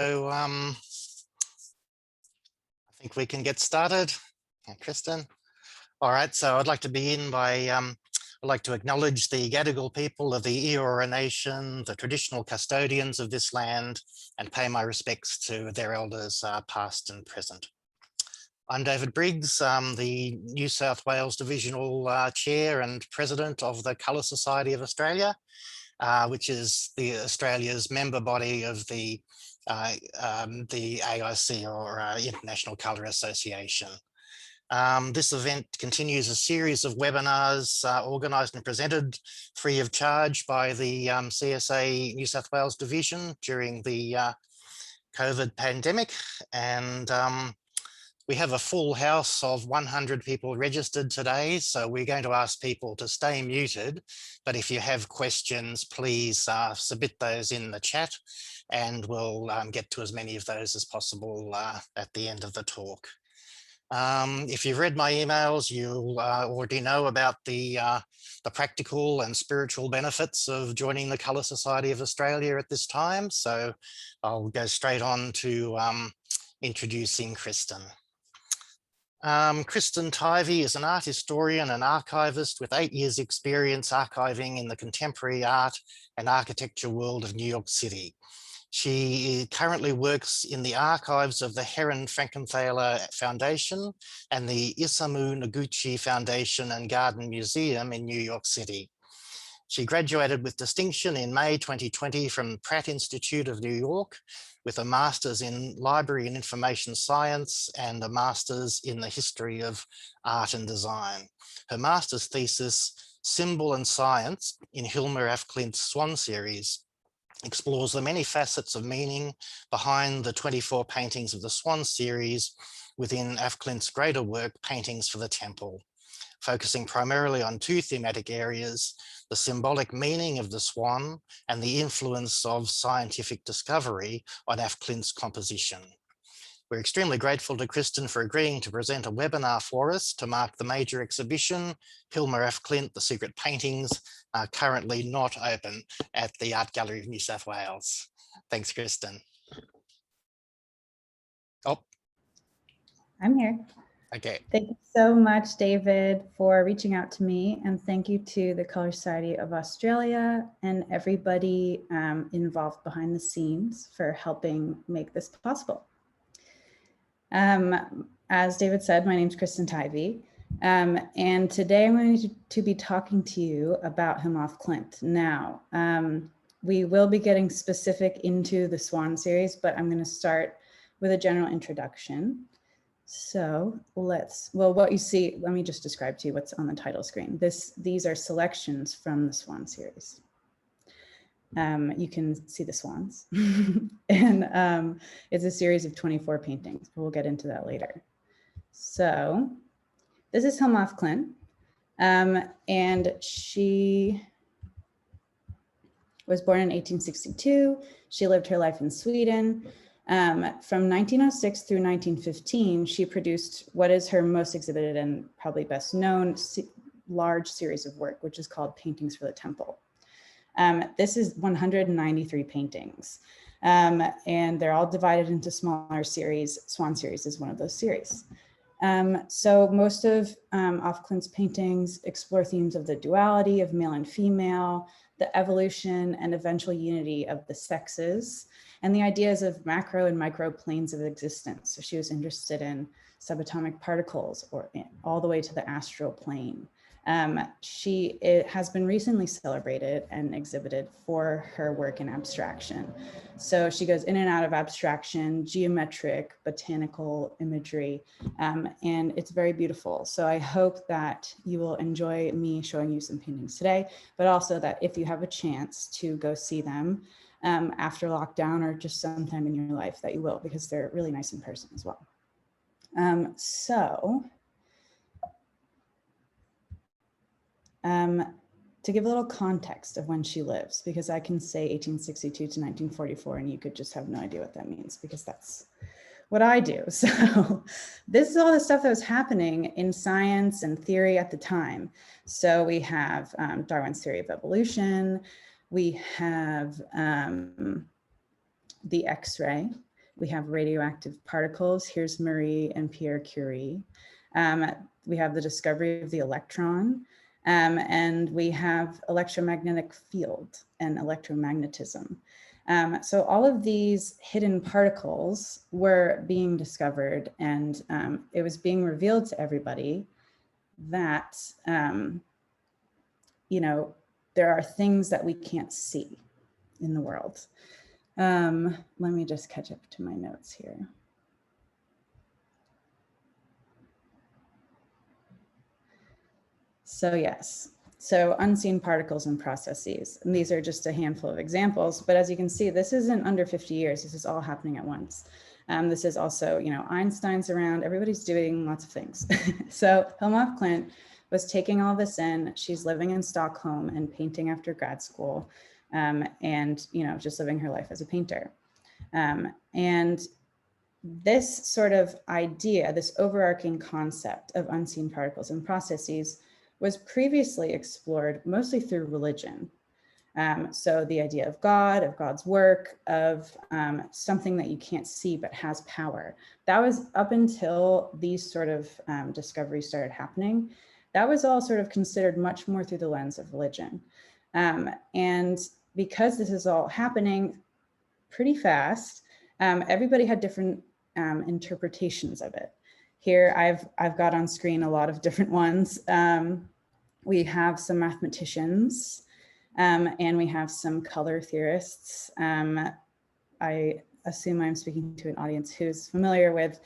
I think we can get started. Kristen. All right, so I'd like to begin by, I'd like to acknowledge the Gadigal people of the Eora Nation, the traditional custodians of this land, and pay my respects to their elders, past and present. I'm David Briggs, the New South Wales Divisional Chair and President of the Colour Society of Australia, which is Australia's member body of the AIC, or International Colour Association. This event continues a series of webinars organised and presented free of charge by the CSA New South Wales Division during the COVID pandemic, and we have a full house of 100 people registered today, so we're going to ask people to stay muted, but if you have questions, please submit those in the chat, and we'll get to as many of those as possible at the end of the talk. If you've read my emails, you'll already know about the practical and spiritual benefits of joining the Colour Society of Australia at this time, so I'll go straight on to introducing Kristen. Kristen Tivey is an art historian and archivist with 8 years experience archiving in the contemporary art and architecture world of New York City. She currently works in the archives of the Heron Frankenthaler Foundation and the Isamu Noguchi Foundation and Garden Museum in New York City. She graduated with distinction in May 2020 from Pratt Institute of New York with a master's in Library and Information Science and a master's in the History of Art and Design. Her master's thesis, Symbol and Science, in Hilma F. Klint's Swan series, explores the many facets of meaning behind the 24 paintings of the Swan series within F. Klint's greater work, Paintings for the Temple, focusing primarily on 2 thematic areas: the symbolic meaning of the swan and the influence of scientific discovery on F. Klint's composition. We're extremely grateful to Kristen for agreeing to present a webinar for us to mark the major exhibition, Hilma F. Klint, The Secret Paintings, currently not open at the Art Gallery of New South Wales. Thanks, Kristen. Oh. I'm here. Okay. Thank you so much, David, for reaching out to me, and thank you to the Colour Society of Australia and everybody involved behind the scenes for helping make this possible. As David said, my name is Kristen Tivey, and today I'm going to be talking to you about Hilma af Klint. Now, we will be getting specific into the Swan series, but I'm going to start with a general introduction. So what you see, let me just describe to you what's on the title screen. These are selections from the Swan series. You can see the swans, and it's a series of 24 paintings, but we'll get into that later. So this is Hilma af Klint, and she was born in 1862. She lived her life in Sweden. From 1906 through 1915, she produced what is her most exhibited and probably best known large series of work, which is called Paintings for the Temple. This is 193 paintings, and they're all divided into smaller series. Swan series is one of those series. So most of af Klint's paintings explore themes of the duality of male and female, the evolution and eventual unity of the sexes, and the ideas of macro and micro planes of existence. So she was interested in subatomic particles or all the way to the astral plane. It has been recently celebrated and exhibited for her work in abstraction. So she goes in and out of abstraction, geometric, botanical imagery, and it's very beautiful. So I hope that you will enjoy me showing you some paintings today, but also that if you have a chance to go see them after lockdown or just sometime in your life, that you will, because they're really nice in person as well. To give a little context of when she lives, because I can say 1862 to 1944 and you could just have no idea what that means, because that's what I do. So this is all the stuff that was happening in science and theory at the time. So we have Darwin's theory of evolution, we have the X-ray, We have radioactive particles. Here's Marie and Pierre Curie. We have the discovery of the electron, and we have electromagnetic field and electromagnetism. So all of these hidden particles were being discovered, and it was being revealed to everybody that, you know, there are things that we can't see in the world. Let me just catch up to my notes here. So yes, so unseen particles and processes. And these are just a handful of examples, but as you can see, this isn't under 50 years. This is all happening at once. This is also, you know, Einstein's around, everybody's doing lots of things. So Hilma af Klint was taking all this in. She's living in Stockholm and painting after grad school, and, you know, just living her life as a painter. And this sort of idea, this overarching concept of unseen particles and processes was previously explored mostly through religion. So the idea of God, of God's work, of something that you can't see but has power. That was up until these sort of discoveries started happening. That was all sort of considered much more through the lens of religion. And because this is all happening pretty fast, everybody had different interpretations of it. Here I've got on screen a lot of different ones. We have some mathematicians, and we have some color theorists. I assume I'm speaking to an audience who's familiar with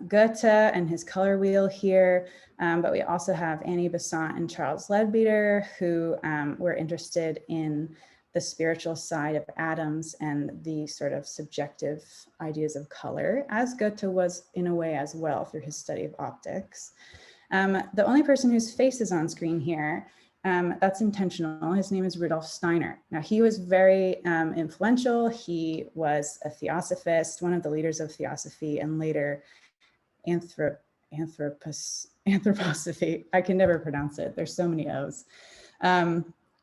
Goethe and his color wheel here, but we also have Annie Besant and Charles Leadbeater, who were interested in the spiritual side of atoms and the sort of subjective ideas of color, as Goethe was in a way as well through his study of optics. The only person whose face is on screen here, that's intentional. His name is Rudolf Steiner. Now, he was very influential. He was a theosophist, one of the leaders of theosophy, and later anthroposophy. I can never pronounce it. There's so many O's.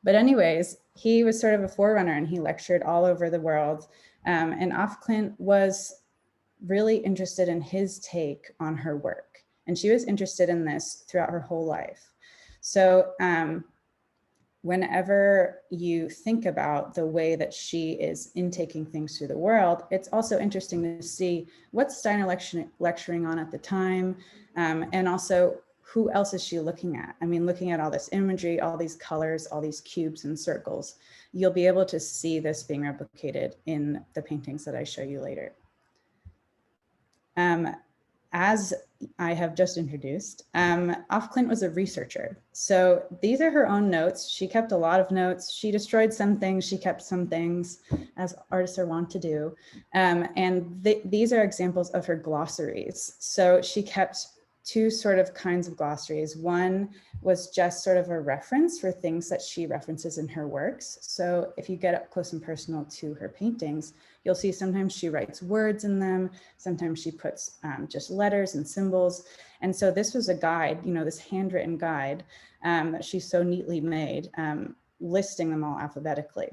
But anyways, he was sort of a forerunner, and he lectured all over the world. And af Klint was really interested in his take on her work. And she was interested in this throughout her whole life. So whenever you think about the way that she is intaking things through the world, it's also interesting to see what's Steiner lecturing on at the time, and also who else is she looking at? I mean, looking at all this imagery, all these colors, all these cubes and circles, you'll be able to see this being replicated in the paintings that I show you later. As I have just introduced, af Klint was a researcher. So these are her own notes. She kept a lot of notes. She destroyed some things, she kept some things, as artists are wont to do. And these are examples of her glossaries. So she kept two sort of kinds of glossaries. One was just sort of a reference for things that she references in her works. So if you get up close and personal to her paintings, you'll see sometimes she writes words in them, sometimes she puts just letters and symbols. And so this was a guide, you know, this handwritten guide that she so neatly made, listing them all alphabetically.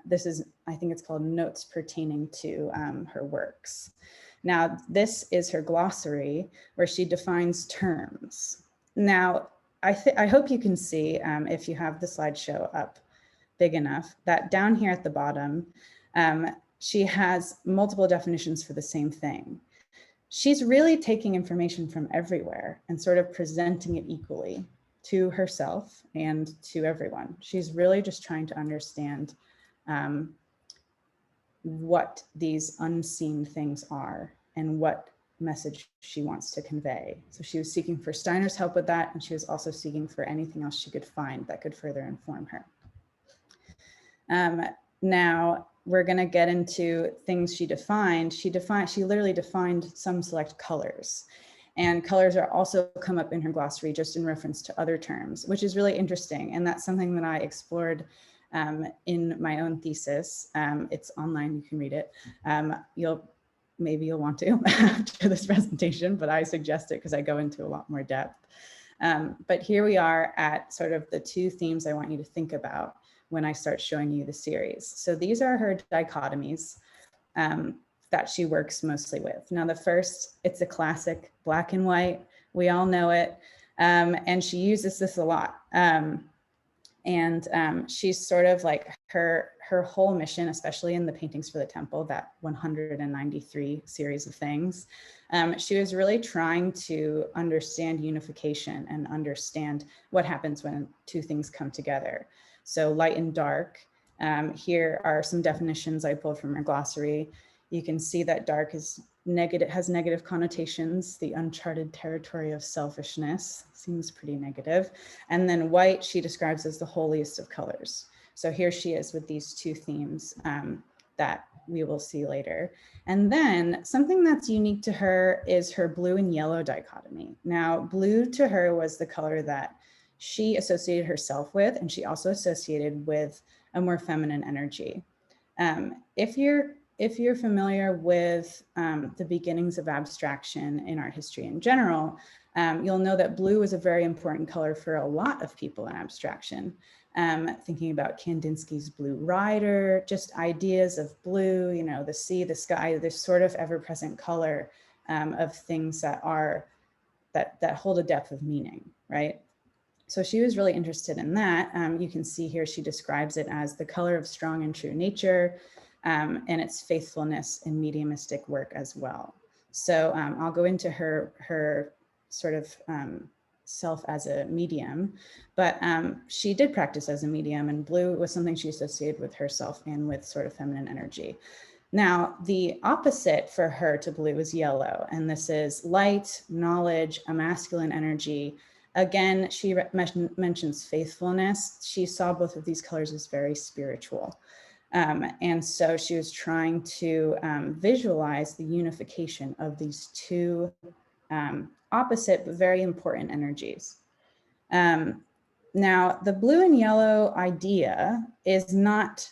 This is, I think it's called Notes Pertaining to Her Works. Now, this is her glossary where she defines terms. Now, I hope you can see, if you have the slideshow up big enough, that down here at the bottom, she has multiple definitions for the same thing. She's really taking information from everywhere and sort of presenting it equally to herself and to everyone. She's really just trying to understand what these unseen things are and what message she wants to convey. So she was seeking for Steiner's help with that, and she was also seeking for anything else she could find that could further inform her. Now we're going to get into things she defined. She literally defined some select colors, and colors are also come up in her glossary just in reference to other terms, which is really interesting. And that's something that I explored in my own thesis. It's online, you can read it. Maybe you'll want to after this presentation, but I suggest it because I go into a lot more depth. But here we are at sort of the two themes I want you to think about when I start showing you the series. So these are her dichotomies. that she works mostly with. Now, the first, it's a classic black and white. We all know it. And she uses this a lot. She's sort of like her whole mission, especially in the paintings for the temple, that 193 series of things. She was really trying to understand unification and understand what happens when two things come together. So light and dark. Here are some definitions I pulled from her glossary. You can see that dark is negative, has negative connotations. The uncharted territory of selfishness seems pretty negative. And then white, she describes as the holiest of colors. So here she is with these two themes that we will see later. And then something that's unique to her is her blue and yellow dichotomy. Now, blue to her was the color that she associated herself with, and she also associated with a more feminine energy. If you're familiar with the beginnings of abstraction in art history in general, you'll know that blue is a very important color for a lot of people in abstraction. Thinking about Kandinsky's Blue Rider, just ideas of blue, you know, the sea, the sky, this sort of ever-present color of things that hold a depth of meaning, right? So she was really interested in that. You can see here she describes it as the color of strong and true nature, and its faithfulness in mediumistic work as well. So I'll go into her sort of self as a medium, but she did practice as a medium, and blue was something she associated with herself and with sort of feminine energy. Now, the opposite for her to blue is yellow, and this is light, knowledge, a masculine energy. Again, she mentions faithfulness. She saw both of these colors as very spiritual. And so she was trying to visualize the unification of these two opposite but very important energies. Now, the blue and yellow idea is not,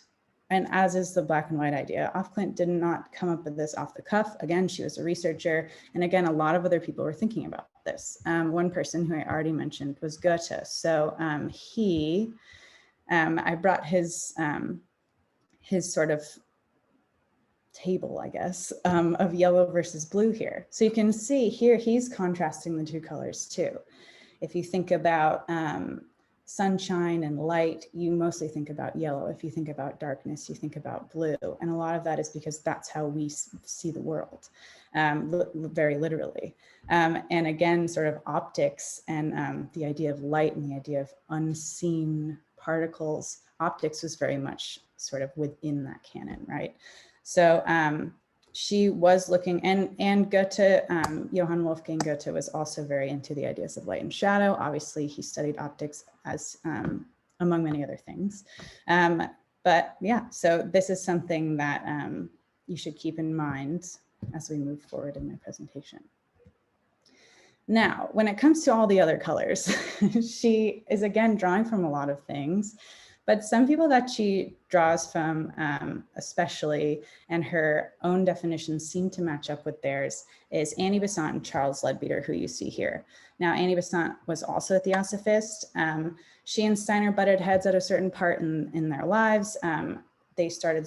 and as is the black and white idea, Klint did not come up with this off the cuff. Again, she was a researcher. And again, a lot of other people were thinking about this. One person who I already mentioned was Goethe. So I brought his sort of table, I guess, of yellow versus blue here. So you can see here, he's contrasting the two colors too. If you think about sunshine and light, you mostly think about yellow. If you think about darkness, you think about blue. And a lot of that is because that's how we see the world, very literally. And again, sort of optics and the idea of light and the idea of unseen particles, optics was very much sort of within that canon, right? So she was looking, and Goethe, Johann Wolfgang Goethe was also very into the ideas of light and shadow. Obviously, he studied optics as among many other things. But yeah, so this is something that you should keep in mind as we move forward in my presentation. Now, when it comes to all the other colors, she is again drawing from a lot of things. But some people that she draws from, especially, and her own definitions seem to match up with theirs, is Annie Besant and Charles Leadbeater, who you see here. Now, Annie Besant was also a theosophist. She and Steiner butted heads at a certain part in their lives. They started,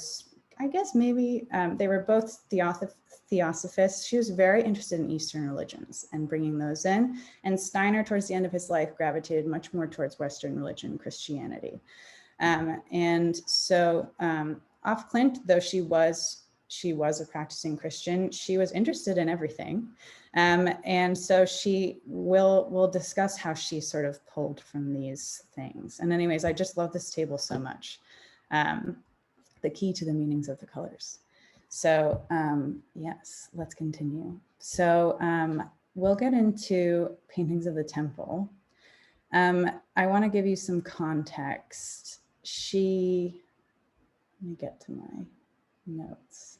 I guess maybe, they were both theosophists. She was very interested in Eastern religions and bringing those in. And Steiner, towards the end of his life, gravitated much more towards Western religion, Christianity. And so Klint, though she was a practicing Christian, she was interested in everything. And so she will discuss how she sort of pulled from these things. And anyways, I just love this table so much. The key to the meanings of the colors. So yes, let's continue. So we'll get into paintings of the temple. I want to give you some context. Let me get to my notes.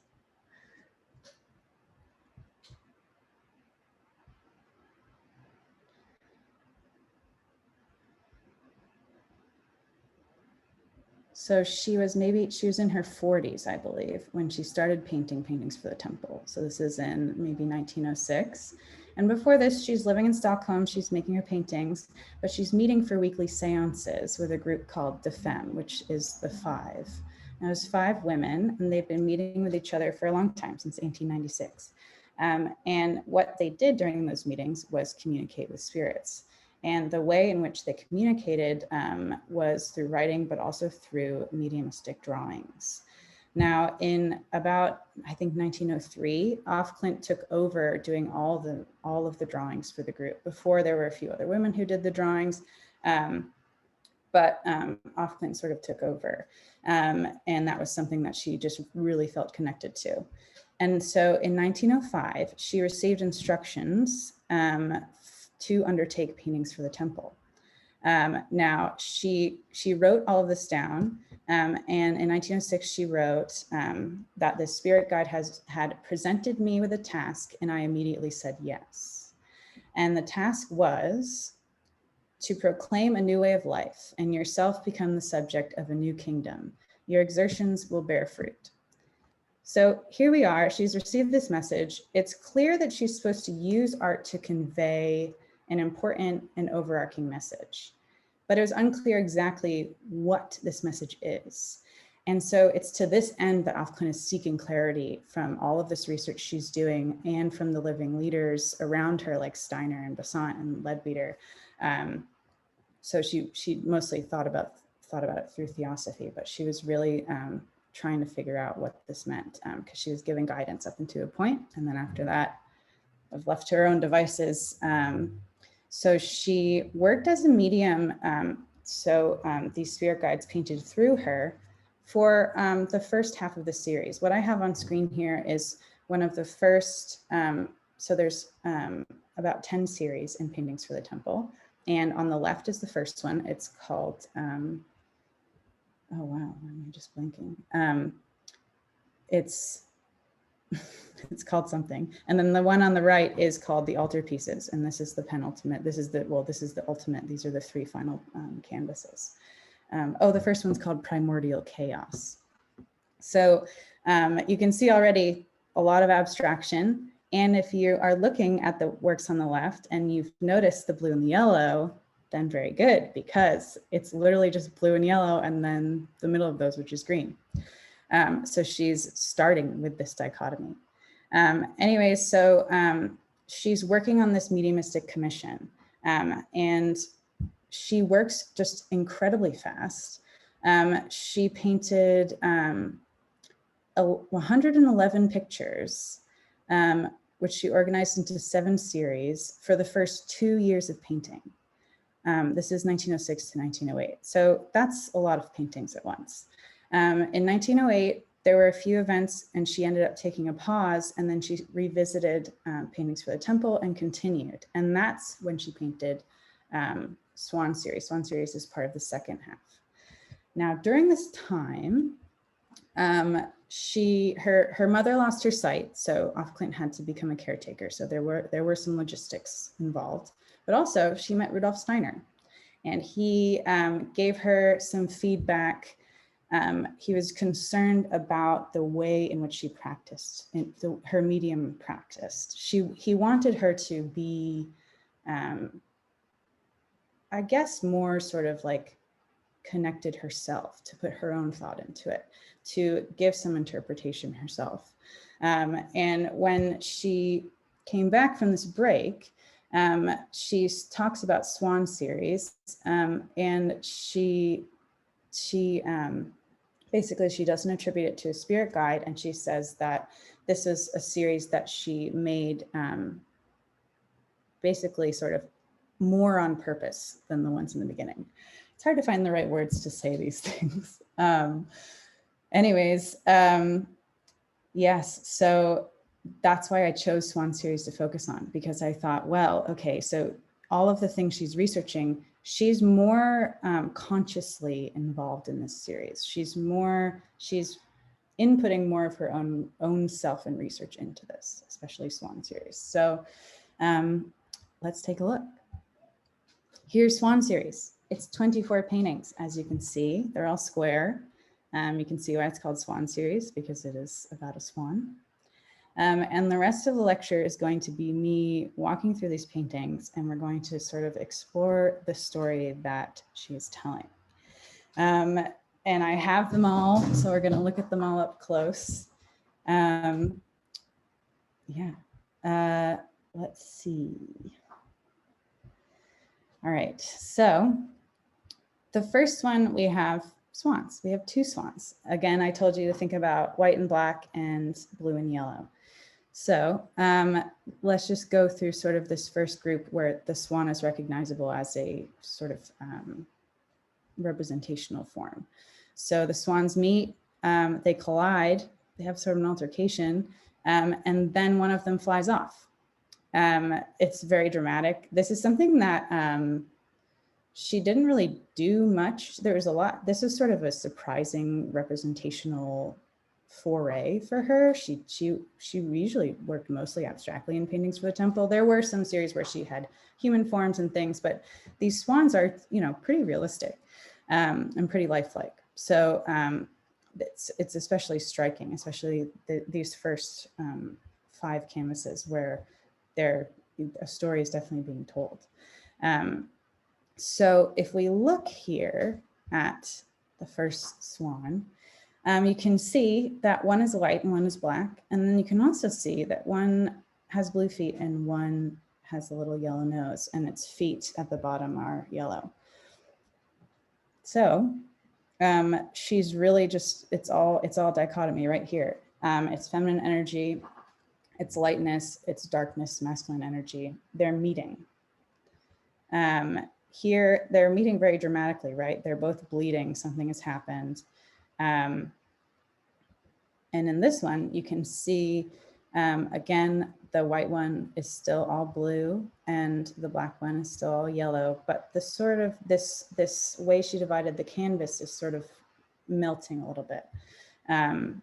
So she was in her 40s, I believe, when she started painting paintings for the temple. So this is in maybe 1906. And before this, she's living in Stockholm, she's making her paintings, but she's meeting for weekly seances with a group called the Femme, which is the Five. And it was 5 women, and they'd been meeting with each other for a long time, since 1896. And what they did during those meetings was communicate with spirits. And the way in which they communicated was through writing, but also through mediumistic drawings. Now, in about, I think, 1903, Klint took over doing all of the drawings for the group. Before, there were a few other women who did the drawings, but Klint sort of took over. And that was something that she just really felt connected to. And so in 1905, she received instructions to undertake paintings for the temple. Now, she wrote all of this down, and in 1906, she wrote that the spirit guide had presented me with a task, and I immediately said yes. And the task was to proclaim a new way of life and yourself become the subject of a new kingdom. Your exertions will bear fruit. So here we are, she's received this message. It's clear that she's supposed to use art to convey an important and overarching message, but it was unclear exactly what this message is. And so it's to this end that Klint is seeking clarity from all of this research she's doing and from the living leaders around her, like Steiner and Besant and Leadbeater. So she mostly thought about it through theosophy, but she was really trying to figure out what this meant, because she was giving guidance up until a point, and then after that, I've left to her own devices. So she worked as a medium. These spirit guides painted through her for the first half of the series. What I have on screen here is one of the first, so there's about 10 series in Paintings for the Temple. And on the left is the first one. It's called, oh wow, I'm just blinking. It's called something. And then the one on the right is called The Altarpieces. And this is the penultimate. This is the ultimate. These are the 3 final canvases. The first one's called Primordial Chaos. So you can see already a lot of abstraction. And if you are looking at the works on the left and you've noticed the blue and the yellow, then very good, because it's literally just blue and yellow and then the middle of those, which is green. So she's starting with this dichotomy. She's working on this mediumistic commission, and she works just incredibly fast. She painted 111 pictures, which she organized into 7 series for the first 2 years of painting. This is 1906 to 1908. So that's a lot of paintings at once. In 1908, there were a few events and she ended up taking a pause, and then she revisited Paintings for the Temple and continued. And that's when she painted Swan series. Swan series is part of the second half. Now, during this time, her mother lost her sight, so Klint had to become a caretaker. So there were some logistics involved, but also she met Rudolf Steiner, and he gave her some feedback. He was concerned about the way in which she practiced, her medium practiced. He wanted her to be, I guess, more sort of like connected herself, to put her own thought into it, to give some interpretation herself. And when she came back from this break, she talks about Swan series, and she basically, she doesn't attribute it to a spirit guide, and she says that this is a series that she made basically sort of more on purpose than the ones in the beginning. It's hard to find the right words to say these things. Yes, so that's why I chose Swan series to focus on, because I thought, well, okay, so all of the things she's researching, she's more consciously involved in this series. She's inputting more of her own self and research into this, especially Swan series. So let's take a look. Here's Swan series. It's 24 paintings, as you can see. They're all square. You can see why it's called Swan series, because it is about a swan. And the rest of the lecture is going to be me walking through these paintings, and we're going to sort of explore the story that she is telling. and I have them all, so we're gonna look at them all up close. Yeah, let's see. All right, so the first one, we have swans. We have 2 swans. Again, I told you to think about white and black and blue and yellow. So let's just go through sort of this first group where the swan is recognizable as a sort of representational form. So the swans meet, they collide, they have sort of an altercation, and then one of them flies off. It's very dramatic. This is something that she didn't really do much. There was a lot. This is sort of a surprising representational foray for her. She usually worked mostly abstractly in paintings for the temple. There were some series where she had human forms and things, but these swans are, you know, pretty realistic and pretty lifelike. So it's especially striking, especially these first 5 canvases where a story is definitely being told. So if we look here at the first swan, you can see that one is white and one is black. And then you can also see that one has blue feet and one has a little yellow nose, and its feet at the bottom are yellow. So she's really just, it's all dichotomy right here. It's feminine energy, it's lightness, it's darkness, masculine energy. They're meeting. Here, they're meeting very dramatically, right? They're both bleeding, something has happened. And in this one, you can see, again, the white one is still all blue and the black one is still all yellow, but the sort of, this way she divided the canvas is sort of melting a little bit. And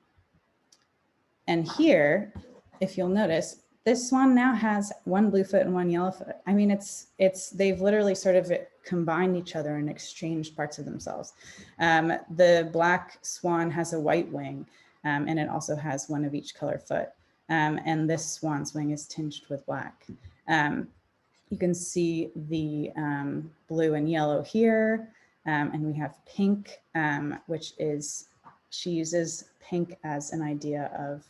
here, if you'll notice, this swan now has one blue foot and one yellow foot. I mean, they've literally sort of combined each other and exchanged parts of themselves. The black swan has a white wing, and it also has one of each color foot. And this swan's wing is tinged with black. You can see the blue and yellow here, and we have pink, which is, she uses pink as an idea of,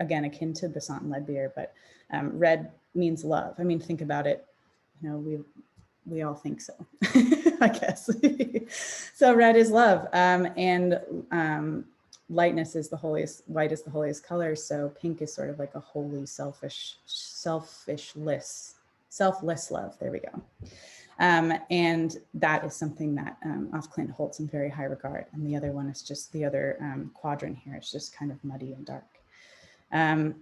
again, akin to Besant and Leadbeer, but red means love. I mean, think about it, you know, we all think so, I guess. So red is love, and lightness is the holiest, white is the holiest color. So pink is sort of like a holy, selfless love. There we go. And that is something that off Klint holds in very high regard. And the other one is just the other quadrant here. It's just kind of muddy and dark. And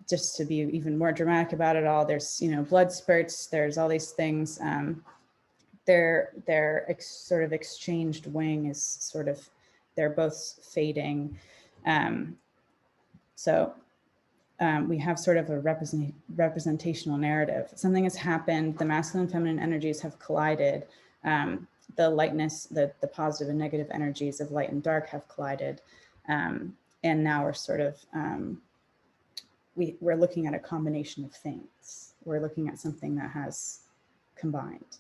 just to be even more dramatic about it all, there's, you know, blood spurts, there's all these things. Their sort of exchanged wing is sort of, they're both fading. So we have sort of a representational narrative. Something has happened, the masculine and feminine energies have collided. The lightness, the positive and negative energies of light and dark have collided. And now we're sort of, we're looking at a combination of things. We're looking at something that has combined.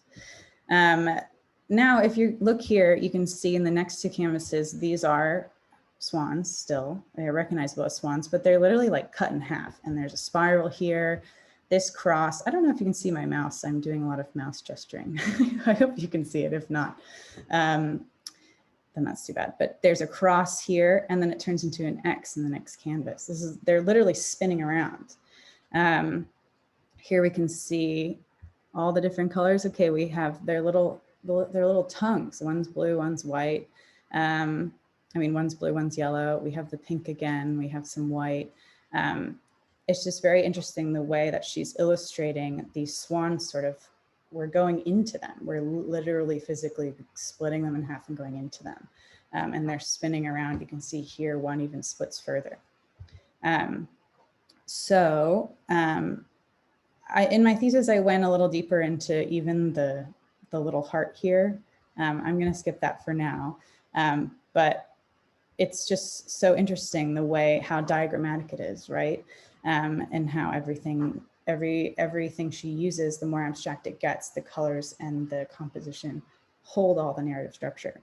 Now, if you look here, you can see in the next 2 canvases, these are swans still. They're recognizable as swans, but they're literally like cut in half. And there's a spiral here, this cross. I don't know if you can see my mouse. I'm doing a lot of mouse gesturing. I hope you can see it. If not, then that's too bad. But there's a cross here, and then it turns into an X in the next canvas. They're literally spinning around. Here we can see all the different colors. Okay, we have their little tongues. One's blue, one's white. I mean, one's blue, one's yellow. We have the pink again. We have some white. It's just very interesting the way that she's illustrating these swans sort of, we're going into them. We're literally physically splitting them in half and going into them. And they're spinning around. You can see here, one even splits further. In my thesis, I went a little deeper into even the little heart here. I'm going to skip that for now. But it's just so interesting the way how diagrammatic it is, right? And how everything she uses, the more abstract it gets, the colors and the composition hold all the narrative structure.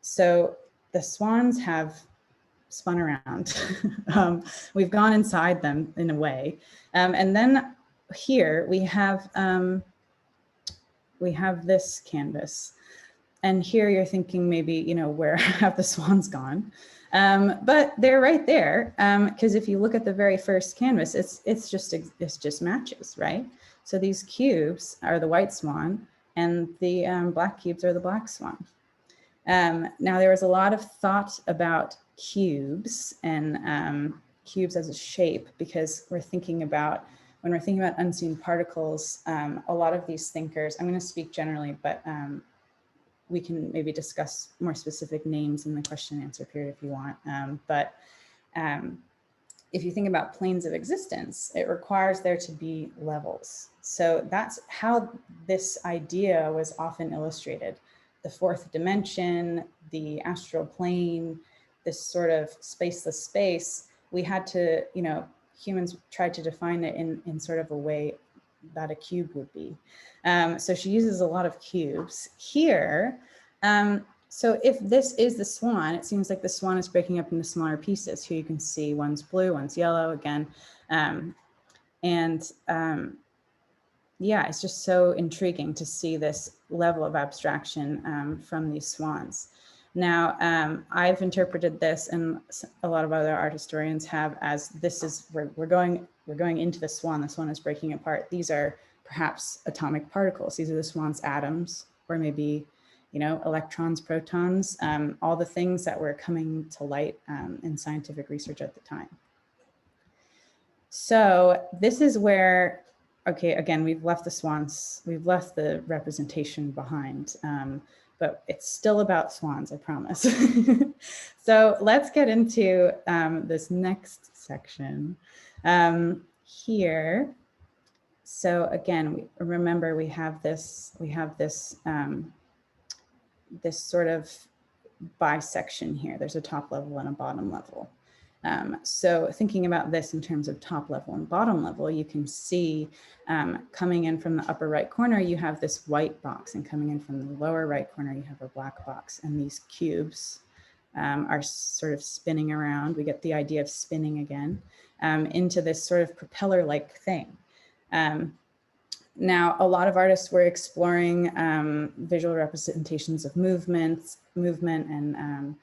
So the swans have spun around. We've gone inside them in a way. And then here we have this canvas. And here you're thinking maybe, you know, where have the swans gone? But they're right there, because if you look at the very first canvas, it's just matches, right? So these cubes are the white swan, and the black cubes are the black swan. Now there was a lot of thought about cubes and cubes as a shape, because when we're thinking about unseen particles, a lot of these thinkers, I'm going to speak generally, but we can maybe discuss more specific names in the question and answer period if you want. If you think about planes of existence, it requires there to be levels. So that's how this idea was often illustrated. The fourth dimension, the astral plane, this sort of spaceless space, we had to, you know, humans tried to define it in sort of a way that a cube would be. So she uses a lot of cubes here. So if this is the swan, it seems like the swan is breaking up into smaller pieces. Here you can see one's blue, one's yellow again. Yeah, it's just so intriguing to see this level of abstraction from these swans. Now, I've interpreted this, and a lot of other art historians have, as this is, we're going into the swan is breaking apart. These are perhaps atomic particles. These are the swan's atoms, or maybe, you know, electrons, protons, all the things that were coming to light in scientific research at the time. So this is where, okay, again, we've left the swans, we've left the representation behind, but it's still about swans, I promise. So let's get into this next section here. So again, remember we have this this sort of bisection here. There's a top level and a bottom level. So thinking about this in terms of top level and bottom level, you can see coming in from the upper right corner, you have this white box, and coming in from the lower right corner, you have a black box, and these cubes are sort of spinning around. We get the idea of spinning again into this sort of propeller-like thing. Now, a lot of artists were exploring visual representations of movement and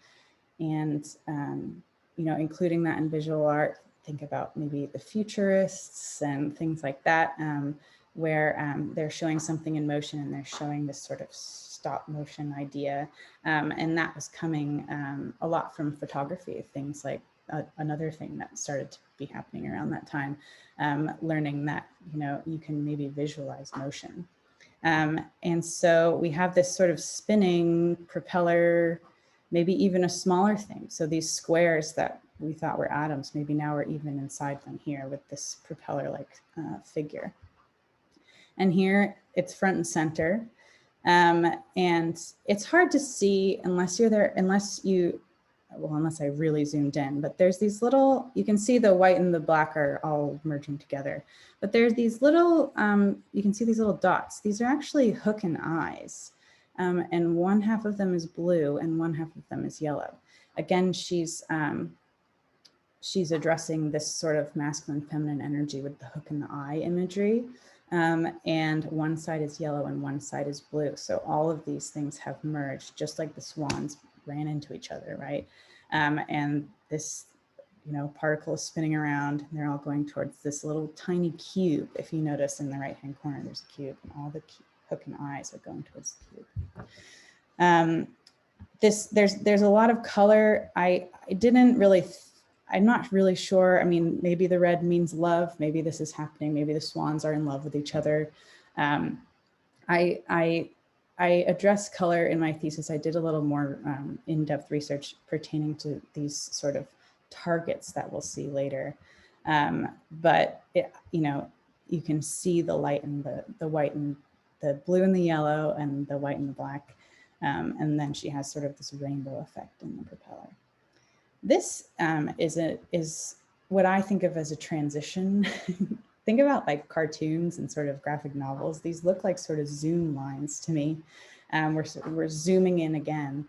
you know, including that in visual art. Think about maybe the futurists and things like that, where they're showing something in motion and they're showing this sort of stop motion idea. And that was coming a lot from photography, things like another thing that started to be happening around that time, learning that, you know, you can maybe visualize motion. And so we have this sort of spinning propeller, maybe even a smaller thing. So these squares that we thought were atoms, maybe now we're even inside them here with this propeller-like figure. And here it's front and center. And it's hard to see unless you're there, unless I really zoomed in, but there's these little, you can see the white and the black are all merging together, but there's these little, you can see these little dots. These are actually hook and eyes. And one half of them is blue and one half of them is yellow. Again, she's addressing this sort of masculine feminine energy with the hook and the eye imagery. And one side is yellow and one side is blue. So all of these things have merged, just like the swans ran into each other, right? And this, you know, particle is spinning around, and they're all going towards this little tiny cube. If you notice in the right-hand corner, there's a cube, and all the hook and eyes are going towards the cube. There's a lot of color. I'm not really sure. I mean, maybe the red means love. Maybe this is happening. Maybe the swans are in love with each other. I address color in my thesis. I did a little more in-depth research pertaining to these sort of targets that we'll see later. But you know, you can see the light and the white and the blue and the yellow and the white and the black. And then she has sort of this rainbow effect in the propeller. This is what I think of as a transition. Think about like cartoons and sort of graphic novels. These look like sort of zoom lines to me. We're zooming in again.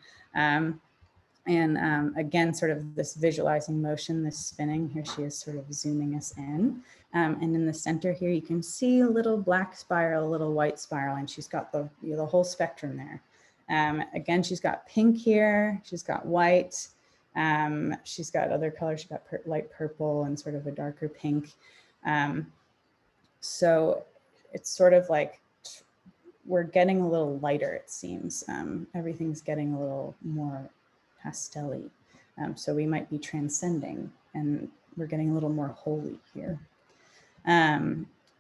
Again, sort of this visualizing motion, this spinning, here she is sort of zooming us in. And in the center here, you can see a little black spiral, a little white spiral, and she's got the whole spectrum there. Again, she's got pink here, she's got white, she's got other colors, she's got light purple and sort of a darker pink. So it's sort of like we're getting a little lighter, it seems. Everything's getting a little more pastel-y. So we might be transcending, and we're getting a little more holy here.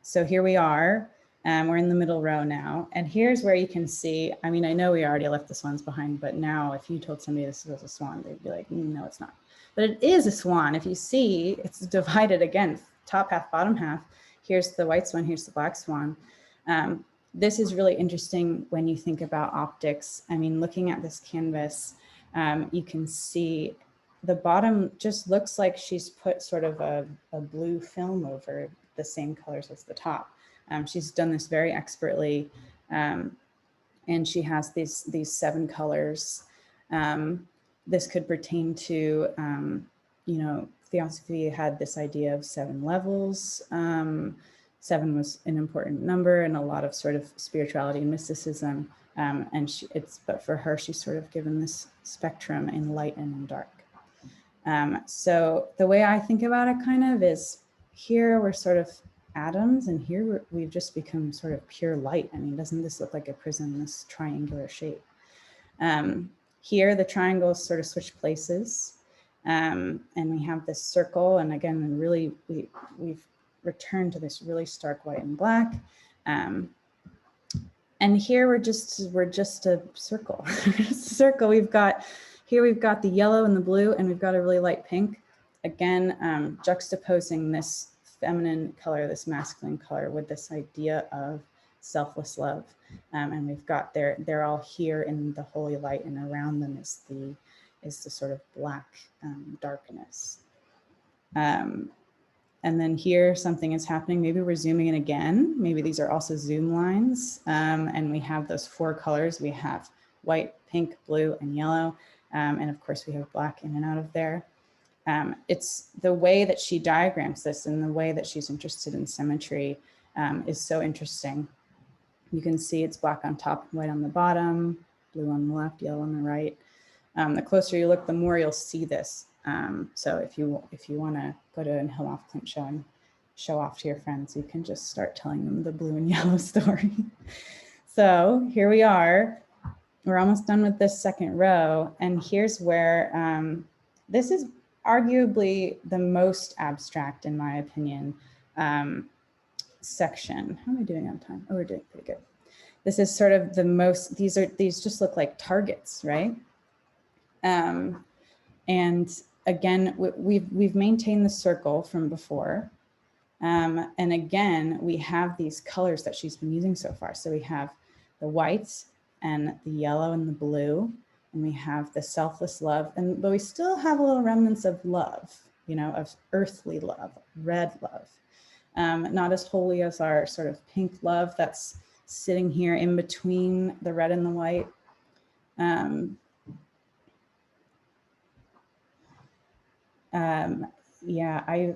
So here we are. We're in the middle row now, and here's where you can see, I mean, I know we already left the swans behind, but now if you told somebody this was a swan, they'd be like, no, it's not. But it is a swan. If you see, it's divided again, top half, bottom half. Here's the white swan, here's the black swan. This is really interesting when you think about optics. I mean, looking at this canvas, you can see the bottom just looks like she's put sort of a blue film over the same colors as the top. She's done this very expertly, and she has these 7 colors. This could pertain to, you know, Theosophy had this idea of 7 levels. 7 was an important number in a lot of sort of spirituality and mysticism. But for her, she's sort of given this spectrum in light and in dark. So the way I think about it kind of is, here we're sort of atoms, and here we've just become sort of pure light. I mean, doesn't this look like a prism, this triangular shape? Here the triangles sort of switch places, and we have this circle, and again, really we've returned to this really stark white and black. And here we're just a circle. Circle. We've got the yellow and the blue, and we've got a really light pink. Again, juxtaposing this feminine color, this masculine color, with this idea of selfless love. And we've got they're all here in the holy light, and around them is the sort of black darkness. And then here something is happening. Maybe we're zooming in again. Maybe these are also zoom lines. And we have those 4 colors. We have white, pink, blue, and yellow. And of course we have black in and out of there. It's the way that she diagrams this, and the way that she's interested in symmetry is so interesting. You can see it's black on top, white on the bottom, blue on the left, yellow on the right. The closer you look, the more you'll see this. So if you want to go to a Hilma Klint show and show off to your friends, you can just start telling them the blue and yellow story. So here we are. We're almost done with this second row, and here's where this is arguably the most abstract, in my opinion, section. How am I doing on time? Oh, we're doing pretty good. This is sort of the most. These just look like targets, right? And again, we've maintained the circle from before. And again, we have these colors that she's been using so far. So we have the whites and the yellow and the blue, and we have the selfless love, but we still have a little remnants of love, you know, of earthly love, red love. Not as holy as our sort of pink love that's sitting here in between the red and the white. Yeah, I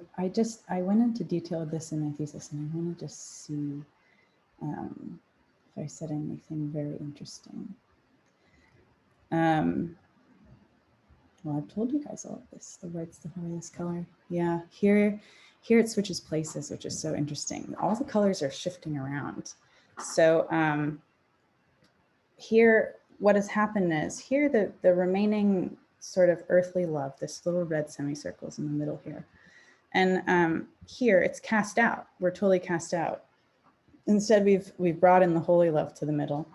went into detail of this in my thesis, and I want to just see if I said anything very interesting. Well, I've told you guys all of this. The white's the holiest color. Yeah, here it switches places, which is so interesting. All the colors are shifting around. So here, what has happened is here the remaining sort of earthly love, this little red semicircles in the middle here. And here it's cast out. We're totally cast out. Instead, we've brought in the holy love to the middle.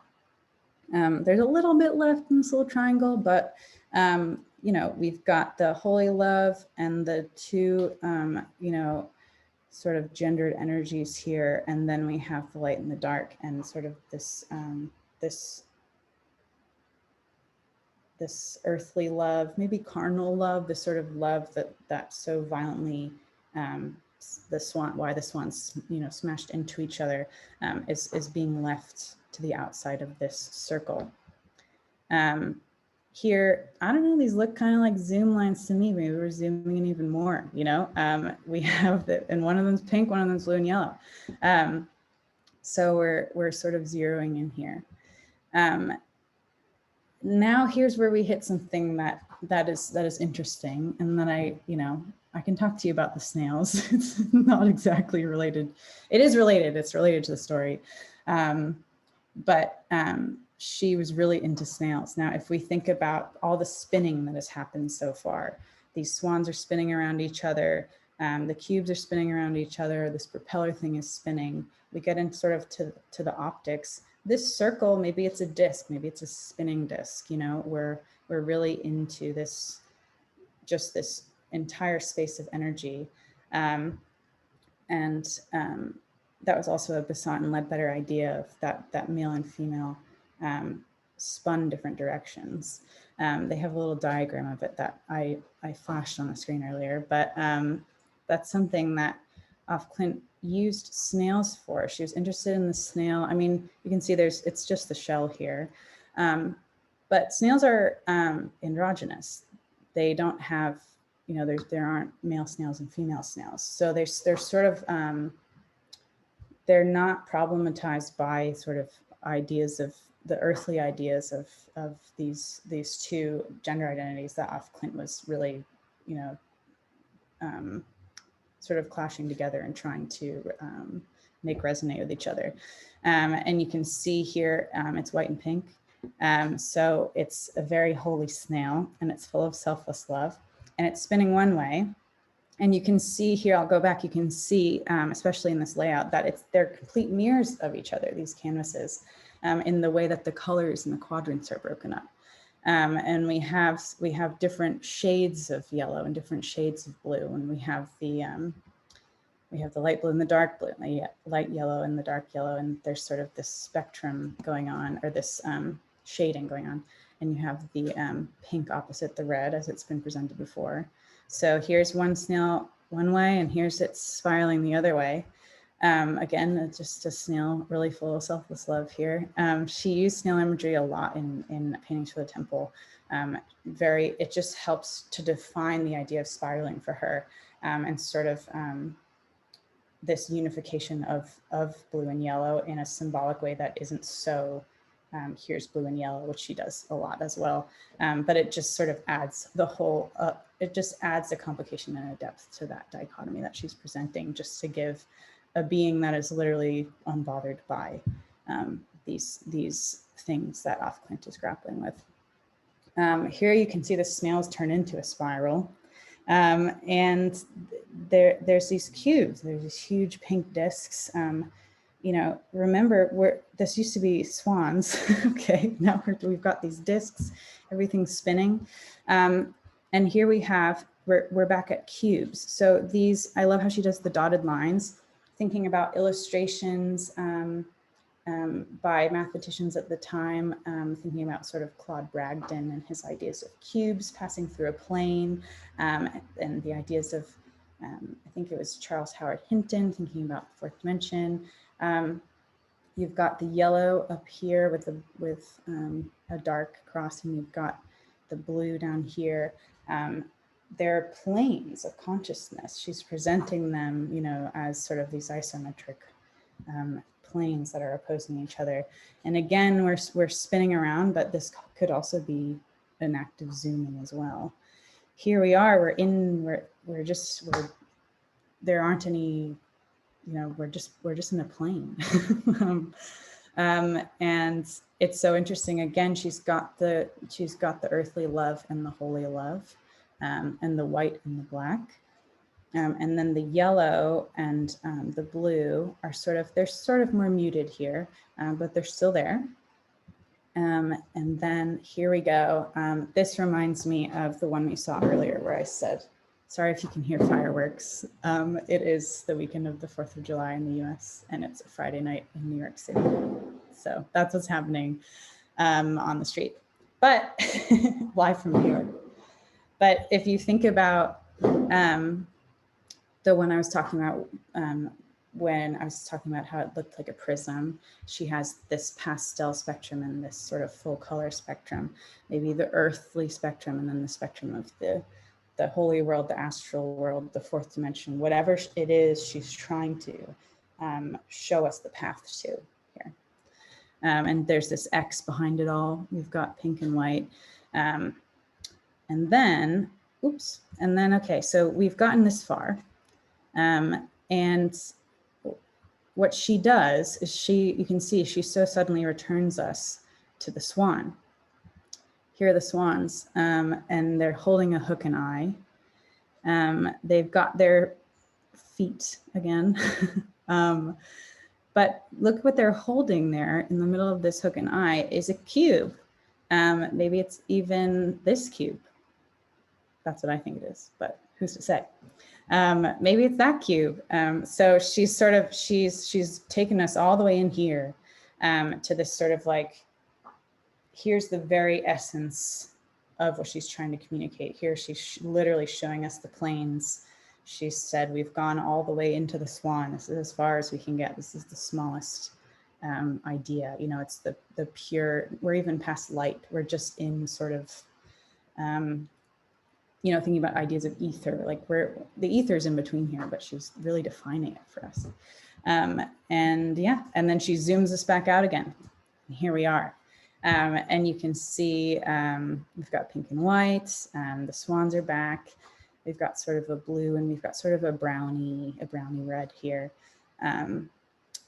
There's a little bit left in this little triangle, but you know, we've got the holy love and the 2, you know, sort of gendered energies here, and then we have the light and the dark, and sort of this this earthly love, maybe carnal love, the sort of love that so violently why the swans, you know, smashed into each other, is being left to the outside of this circle. Here, I don't know, these look kind of like zoom lines to me. Maybe we're zooming in even more, you know? We have and one of them's pink, one of them's blue and yellow. So we're sort of zeroing in here. Now here's where we hit something that is interesting, and that I can talk to you about the snails. It's not exactly related. It is related. It's related to the story, but she was really into snails. Now, if we think about all the spinning that has happened so far, these swans are spinning around each other. The cubes are spinning around each other. This propeller thing is spinning. We get into sort of to the optics. This circle, maybe it's a disc, maybe it's a spinning disc, you know, we're really into this, just this entire space of energy. That was also a Besant and Ledbetter idea of that male and female spun different directions. They have a little diagram of it that I flashed on the screen earlier, but that's something that Klint used snails for. She was interested in the snail. I mean, you can see it's just the shell here. But snails are androgynous. They don't have, there aren't male snails and female snails. So they're sort of, they're not problematized by sort of ideas of the earthly ideas of these two gender identities that Klint was really, sort of clashing together and trying to make resonate with each other. And you can see here, it's white and pink. So it's a very holy snail, and it's full of selfless love, and it's spinning one way. And you can see here, I'll go back, you can see, especially in this layout, that they're complete mirrors of each other, these canvases, in the way that the colors and the quadrants are broken up. And we have different shades of yellow and different shades of blue, and we have the light blue and the dark blue, and the light yellow and the dark yellow, and there's sort of this spectrum going on, or this shading going on, and you have the pink opposite the red as it's been presented before. So here's one snail one way, and here's it spiraling the other way. Again, it's just a snail really full of selfless love here. She used snail imagery a lot in paintings for the temple. It just helps to define the idea of spiraling for her, and sort of this unification of blue and yellow in a symbolic way that isn't so, here's blue and yellow, which she does a lot as well. But it just sort of adds the whole, it just adds a complication and a depth to that dichotomy that she's presenting, just to give a being that is literally unbothered by these things that Klint is grappling with. Here you can see the snails turn into a spiral. And there's these cubes, there's these huge pink discs. Remember, this used to be swans. Okay, now we've got these discs, everything's spinning. And here we're back at cubes. So these, I love how she does the dotted lines, thinking about illustrations by mathematicians at the time, thinking about sort of Claude Bragdon and his ideas of cubes passing through a plane, and the ideas of, I think it was Charles Howard Hinton, thinking about the fourth dimension. You've got the yellow up here with a dark cross, and you've got the blue down here. They're planes of consciousness. She's presenting them, as sort of these isometric planes that are opposing each other. And again, we're spinning around, but this could also be an act of zooming as well. Here we are, there aren't any, we're just in a plane. And it's so interesting. Again, she's got the earthly love and the holy love, and the white and the black. And then the yellow and the blue are they're sort of more muted here, but they're still there. And then here we go. This reminds me of the one we saw earlier where I said, sorry if you can hear fireworks. It is the weekend of the 4th of July in the US, and it's a Friday night in New York City. So that's what's happening on the street, but live from New York. But if you think about the one I was talking about when I was talking about how it looked like a prism, she has this pastel spectrum and this sort of full color spectrum, maybe the earthly spectrum, and then the spectrum of the holy world, the astral world, the fourth dimension, whatever it is she's trying to show us the path to here. And there's this X behind it all. We've got pink and white. And then, oops, and then, okay, so we've gotten this far. And what she does is you can see she so suddenly returns us to the swan. Here are the swans, and they're holding a hook and eye. They've got their feet again. But look what they're holding there in the middle of this hook and eye is a cube. Maybe it's even this cube. That's what I think it is, but who's to say? Maybe it's that cube. So she's taken us all the way in here to this sort of like, here's the very essence of what she's trying to communicate. Here she's literally showing us the planes. She said, we've gone all the way into the swan. This is as far as we can get. This is the smallest idea. You know, it's the pure, we're even past light. We're just in sort of, you know, thinking about ideas of ether, like the ether is in between here, but she's really defining it for us. And yeah, and then she zooms us back out again. And here we are. And you can see we've got pink and white, the swans are back. We've got sort of a blue and we've got sort of a brownie red here. And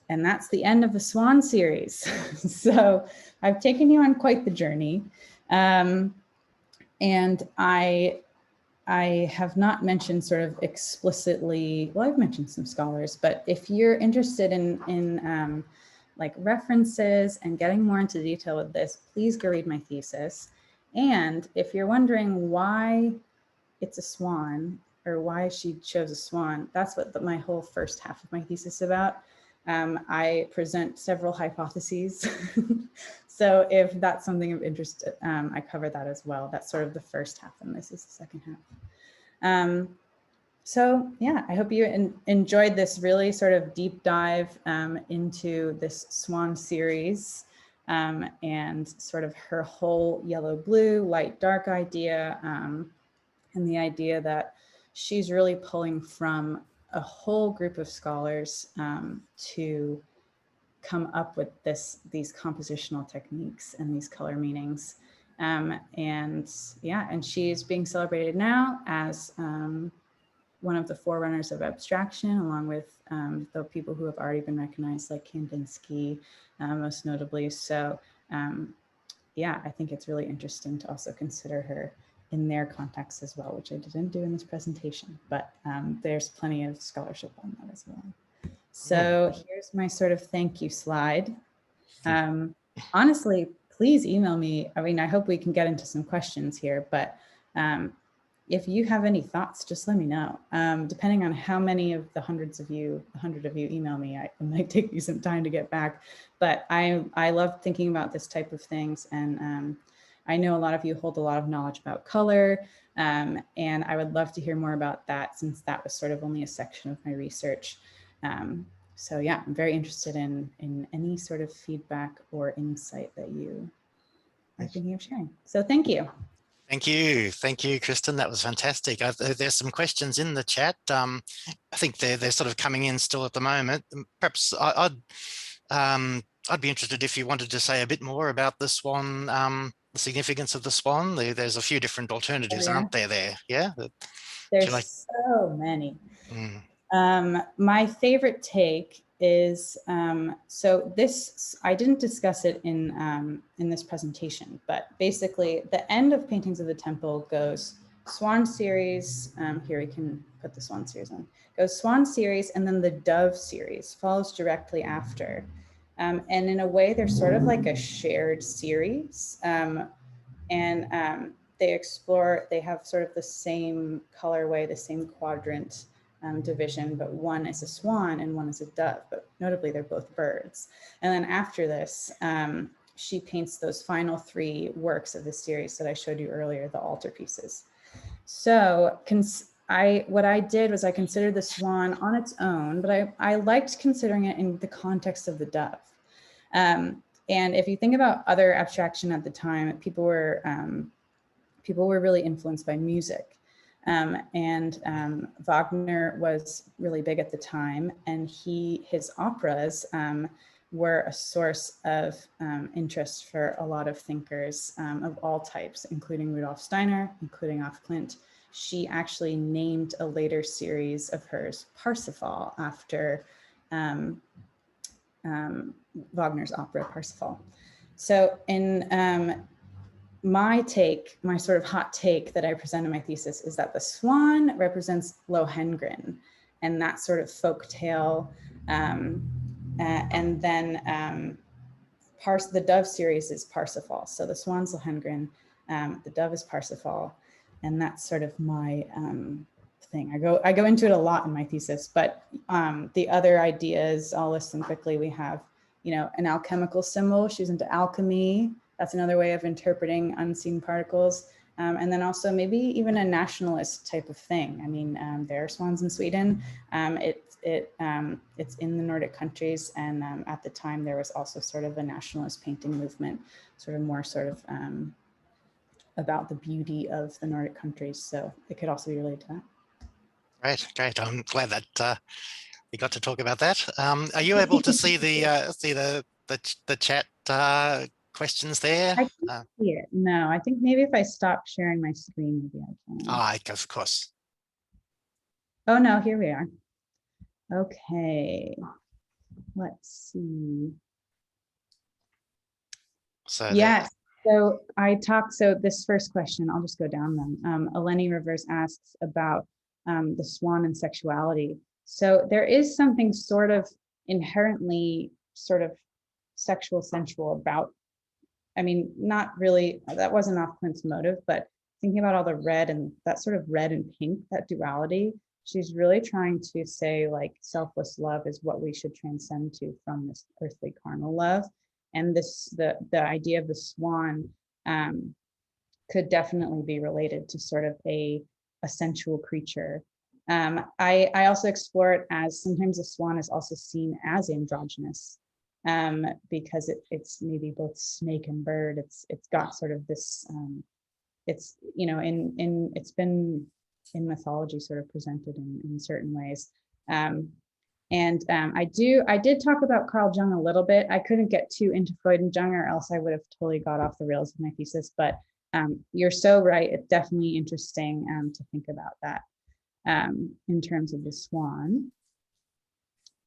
that's the end of the Swan series. So I've taken you on quite the journey. And I have not mentioned sort of explicitly, well, I've mentioned some scholars, but if you're interested in like references and getting more into detail with this, please go read my thesis. And if you're wondering why it's a swan or why she chose a swan, that's what my whole first half of my thesis is about. I present several hypotheses. So if that's something of interest, I cover that as well. That's sort of the first half and this is the second half. So yeah, I hope you enjoyed this really sort of deep dive into this Swan series and sort of her whole yellow, blue, light, dark idea, and the idea that she's really pulling from a whole group of scholars to come up with these compositional techniques and these color meanings. And yeah, and she's being celebrated now as one of the forerunners of abstraction, along with the people who have already been recognized, like Kandinsky, most notably. So yeah, I think it's really interesting to also consider her in their context as well, which I didn't do in this presentation, but there's plenty of scholarship on that as well. So here's my sort of thank you slide. Honestly, please email me. I mean, I hope we can get into some questions here, but if you have any thoughts, just let me know. Depending on how many of the 100 of you email me, it might take me some time to get back, but I love thinking about this type of things. And I know a lot of you hold a lot of knowledge about color, and I would love to hear more about that since that was sort of only a section of my research. So yeah, I'm very interested in any sort of feedback or insight that you are thinking of sharing. So thank you. Thank you, Kristen. That was fantastic. There's some questions in the chat. I think they're sort of coming in still at the moment. Perhaps I'd be interested if you wanted to say a bit more about the swan, the significance of the swan. There's a few different alternatives, aren't there? Yeah. There's so many. My favorite take is, so this, I didn't discuss it in this presentation, but basically the end of Paintings of the Temple goes Swan series, here we can put the Swan series on, goes Swan series, and then the Dove series follows directly after. And in a way, they're sort of like a shared series. They explore, they have sort of the same colorway, the same quadrant division, but one is a swan and one is a dove, but notably they're both birds. And then after this, she paints those final 3 works of the series that I showed you earlier, the altarpieces. So what I did was I considered the swan on its own, but I liked considering it in the context of the dove. And if you think about other abstraction at the time, people were really influenced by music. Wagner was really big at the time, and his operas were a source of interest for a lot of thinkers of all types, including Rudolf Steiner, including Klint. She actually named a later series of hers Parsifal after Wagner's opera Parsifal. So in my sort of hot take that I present in my thesis is that the swan represents Lohengrin and that sort of folk tale. And then the dove series is Parsifal. So the swan's Lohengrin, the dove is Parsifal. And that's sort of my thing. I go into it a lot in my thesis, but the other ideas, I'll list them quickly. We have, an alchemical symbol. She's into alchemy. That's another way of interpreting unseen particles. And then also maybe even a nationalist type of thing. I mean, there are swans in Sweden. It's in the Nordic countries. And at the time, there was also sort of a nationalist painting movement, sort of more sort of about the beauty of the Nordic countries. So it could also be related to that. Great. I'm glad that we got to talk about that. Are you able to see the chat questions there? I can't see it. No, I think maybe if I stop sharing my screen, maybe I can. Of course. Oh no, here we are. Okay, let's see. So yes. So this first question, I'll just go down them. Eleni Rivers asks about the swan and sexuality. So there is something sort of inherently sort of sexual, sensual about, I mean, not really, that wasn't off Klint's motive, but thinking about all the red and that sort of red and pink, that duality, she's really trying to say like selfless love is what we should transcend to from this earthly carnal love. And the idea of the swan could definitely be related to sort of a sensual creature. I also explore it as sometimes the swan is also seen as androgynous because it's maybe both snake and bird. It's got sort of this, it's, it's been in mythology sort of presented in certain ways. I did talk about Carl Jung a little bit. I couldn't get too into Freud and Jung or else I would have totally got off the rails with my thesis, but you're so right. It's definitely interesting to think about that in terms of the swan.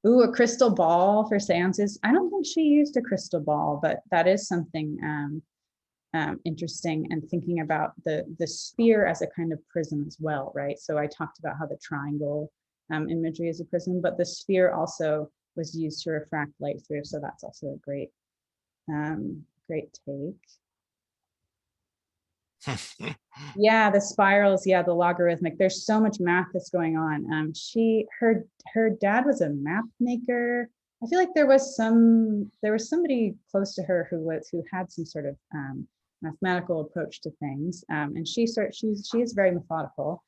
Ooh, a crystal ball for seances. I don't think she used a crystal ball, but that is something interesting, and thinking about the sphere as a kind of prism as well, right? So I talked about how the triangle imagery is a prism, but the sphere also was used to refract light through. So that's also a great take. Yeah, the spirals, yeah, the logarithmic. There's so much math that's going on. Her dad was a map maker. I feel like there was somebody close to her who had some sort of mathematical approach to things. And she is very methodical.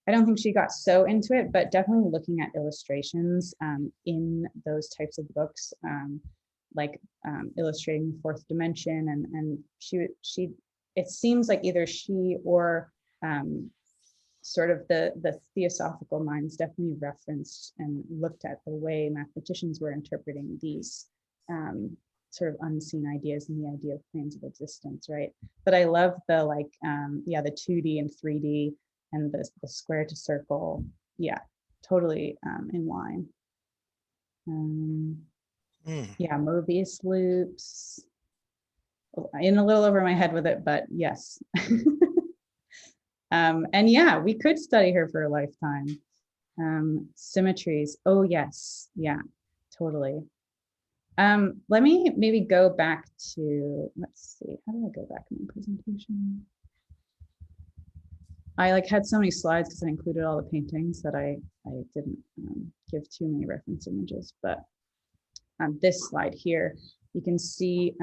I don't think she got so into it, but definitely looking at illustrations in those types of books, like illustrating the fourth dimension, and she it seems like either she or sort of the theosophical minds definitely referenced and looked at the way mathematicians were interpreting these sort of unseen ideas and the idea of planes of existence, right? But I love the the 2D and 3D and the square to circle. Yeah, totally in line. Yeah, Mobius loops. In a little over my head with it, but yes. And yeah, we could study her for a lifetime. Symmetries. Oh yes, yeah, totally. Let me maybe go back to, let's see, how do I go back in my presentation? I had so many slides because I included all the paintings that I didn't give too many reference images, but on this slide here, you can see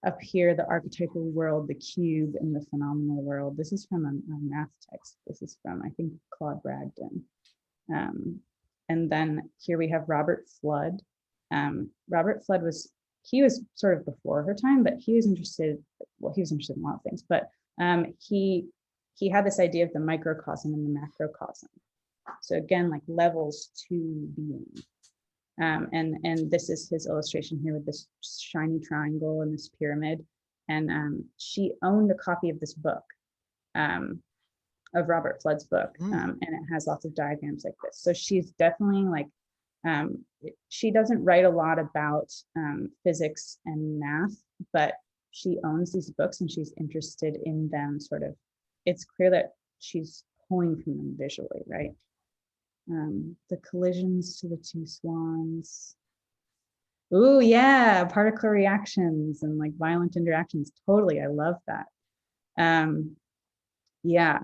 up here, the archetypal world, the cube, and the phenomenal world. This is from a math text. This is from, I think, Claude Bragdon. And then here we have Robert Flood. Robert Flood he was sort of before her time, but he was interested, well, he was interested in a lot of things, but he had this idea of the microcosm and the macrocosm. So again, like levels to being. And this is his illustration here with this shiny triangle and this pyramid. And she owned a copy of this book, of Robert Flood's book. And it has lots of diagrams like this. So she's definitely like, she doesn't write a lot about physics and math, but she owns these books and she's interested in them sort of. It's clear that she's pulling from them visually, right? The collisions to the two swans. Ooh, yeah, particle reactions and like violent interactions. Totally, I love that. Yeah,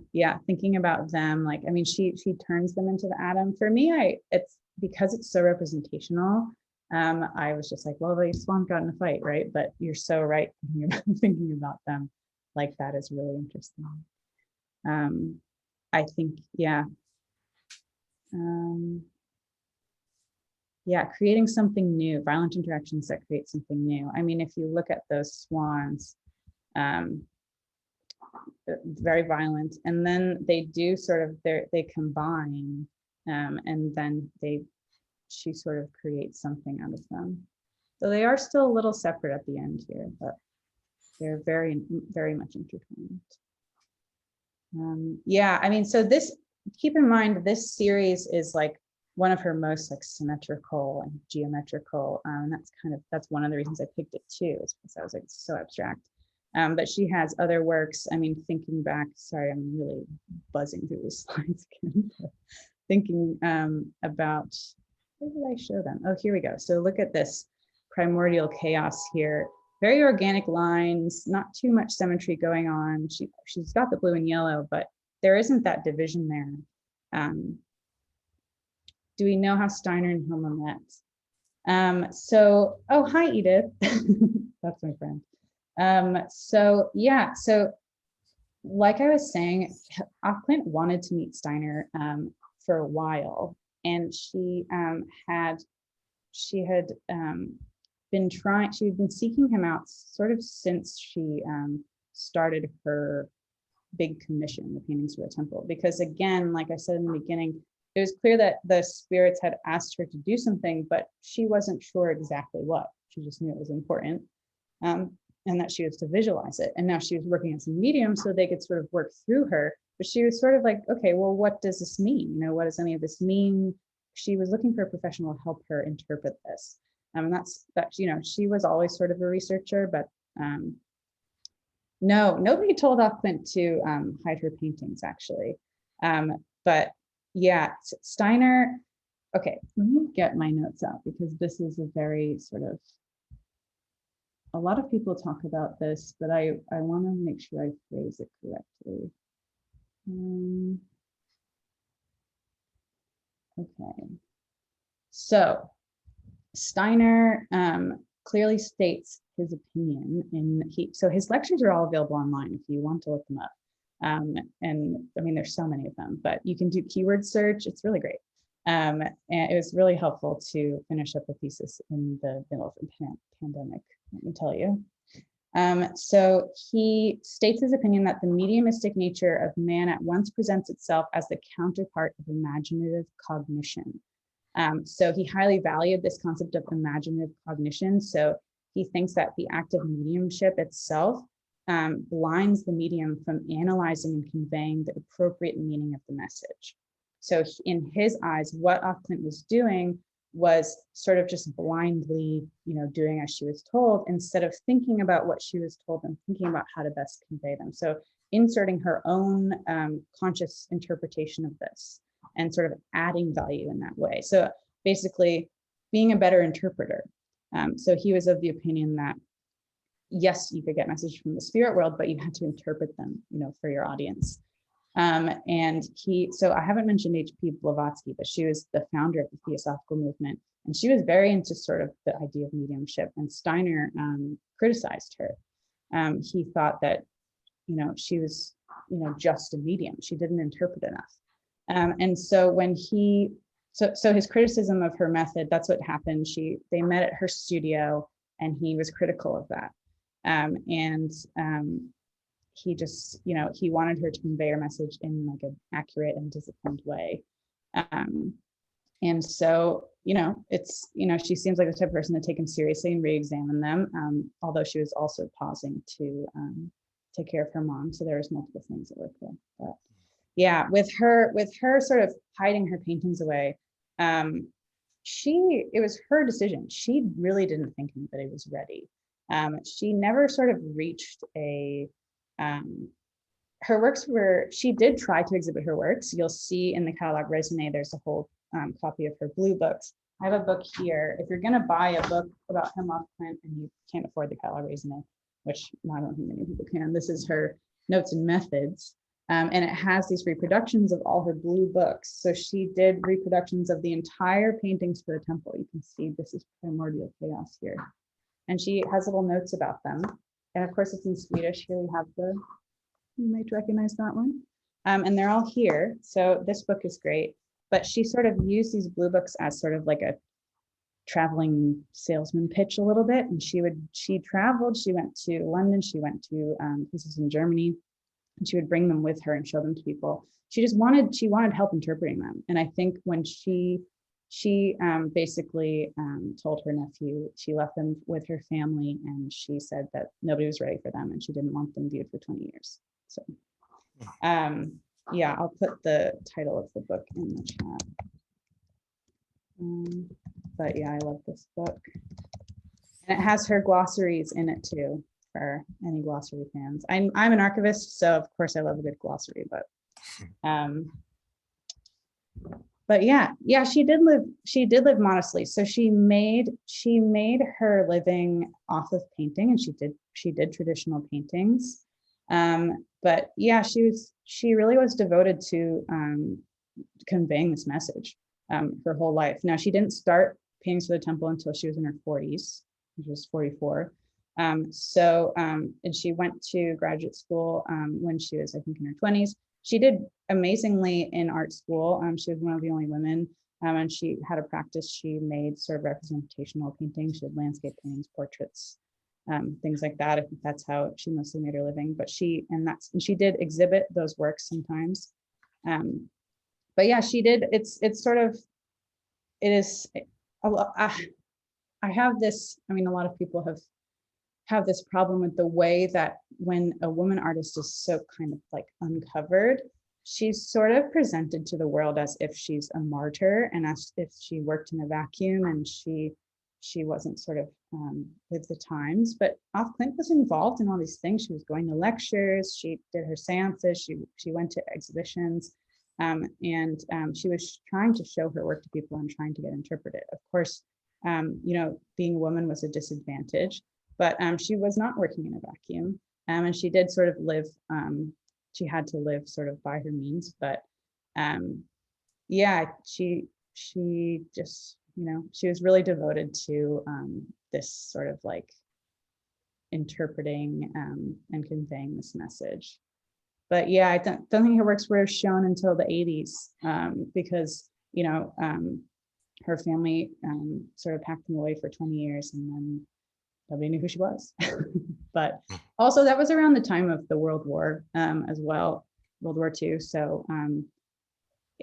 thinking about them, like, I mean, she turns them into the atom. For me, it's because it's so representational. I was just like, well, the swan got in a fight, right? But you're so right thinking about them like that is really interesting. I think, yeah. Yeah, creating something new, violent interactions that create something new. I mean, if you look at those swans, very violent, and then they do sort of, they combine, and then she sort of creates something out of them. So they are still a little separate at the end here, but they're very, very much intertwined. Yeah, I mean, so this, keep in mind, this series is like one of her most like symmetrical and geometrical. That's one of the reasons I picked it too, is because I was like, it's so abstract. But she has other works. I mean, thinking back, sorry, I'm really buzzing through these slides again. Thinking about, where did I show them? Oh, here we go. So look at this primordial chaos here. Very organic lines, not too much symmetry going on. She's got the blue and yellow, but there isn't that division there. Do we know how Steiner and Hilma met? Oh, hi, Edith. That's my friend. So yeah, so like I was saying, Klint wanted to meet Steiner for a while, and she had been seeking him out sort of since she started her big commission, the paintings for a temple, because again, like I said in the beginning, it was clear that the spirits had asked her to do something, but she wasn't sure exactly what. She just knew it was important, and that she was to visualize it. And now she was working as a medium so they could sort of work through her. But she was sort of like, okay, well, what does this mean? You know, what does any of this mean? She was looking for a professional to help her interpret this. You know, she was always sort of a researcher, but no, nobody told Klint to hide her paintings, actually. But yeah, Steiner, okay, let me get my notes out, because this is a very sort of, a lot of people talk about this, but I want to make sure I phrase it correctly. Okay, so Steiner clearly states his opinion, so his lectures are all available online if you want to look them up. And I mean, there's so many of them, but you can do keyword search. It's really great. And it was really helpful to finish up a thesis in the middle of the pandemic, let me tell you. So he states his opinion that the mediumistic nature of man at once presents itself as the counterpart of imaginative cognition. So he highly valued this concept of imaginative cognition. So he thinks that the act of mediumship itself blinds the medium from analyzing and conveying the appropriate meaning of the message. So in his eyes, what Klint was doing was sort of just blindly, you know, doing as she was told, instead of thinking about what she was told and thinking about how to best convey them. So inserting her own conscious interpretation of this and sort of adding value in that way. So basically being a better interpreter. So he was of the opinion that, yes, you could get messages from the spirit world, but you had to interpret them, you know, for your audience. And so I haven't mentioned H.P. Blavatsky, but she was the founder of the Theosophical movement. And she was very into sort of the idea of mediumship. And Steiner criticized her. He thought that, she was, just a medium. She didn't interpret enough. And so when so his criticism of her method, that's what happened. They met at her studio and he was critical of that. He just, he wanted her to convey her message in like an accurate and disciplined way. And so, it's, she seems like the type of person to take them seriously and re-examine them, although she was also pausing to take care of her mom. So there was multiple things that worked there. But yeah, with her sort of hiding her paintings away, it was her decision. She really didn't think anybody was ready. She never sort of reached her works she did try to exhibit her works. You'll see in the catalog raisonné, there's a whole copy of her blue books. I have a book here. If you're going to buy a book about Hilma Klint and you can't afford the catalog raisonné, which I don't think many people can, this is her notes and methods. And it has these reproductions of all her blue books. So she did reproductions of the entire paintings for the temple. You can see this is Primordial Chaos here. And she has little notes about them. And of course, it's in Swedish. Here we have you might recognize that one. And they're all here. So this book is great. But she sort of used these blue books as sort of like a traveling salesman pitch a little bit. And she traveled, she went to London, she went to places in Germany, and she would bring them with her and show them to people. She wanted help interpreting them. And I think when she basically told her nephew, she left them with her family, and she said that nobody was ready for them and she didn't want them viewed for 20 years. So yeah, I'll put the title of the book in the chat. But yeah, I love this book. And it has her glossaries in it too, for any glossary fans. I'm an archivist, so of course I love a good glossary, but yeah, she did live modestly. So she made her living off of painting, and she did traditional paintings. But yeah, she really was devoted to conveying this message her whole life. Now, she didn't start painting for the temple until she was in her 40s, which was 44. And she went to graduate school when she was, I think, in her 20s. She did amazingly in art school. She was one of the only women, and she had a practice. She made sort of representational paintings. She did landscape paintings, portraits, things like that. I think that's how she mostly made her living. But she did exhibit those works sometimes. But yeah, she did. I have this. I mean, a lot of people have this problem with the way that when a woman artist is so kind of like uncovered, she's sort of presented to the world as if she's a martyr and as if she worked in a vacuum and she wasn't sort of with the times. But Klint was involved in all these things. She was going to lectures, she did her seances, she went to exhibitions, and she was trying to show her work to people and trying to get interpreted. Of course, being a woman was a disadvantage, but she was not working in a vacuum, and she did sort of live. She had to live sort of by her means, but yeah, she just, she was really devoted to this sort of like interpreting and conveying this message. But yeah, I don't think her works were shown until the 80s because her family sort of packed them away for 20 years, and then nobody knew who she was. But also that was around the time of the World War as well, World War II. So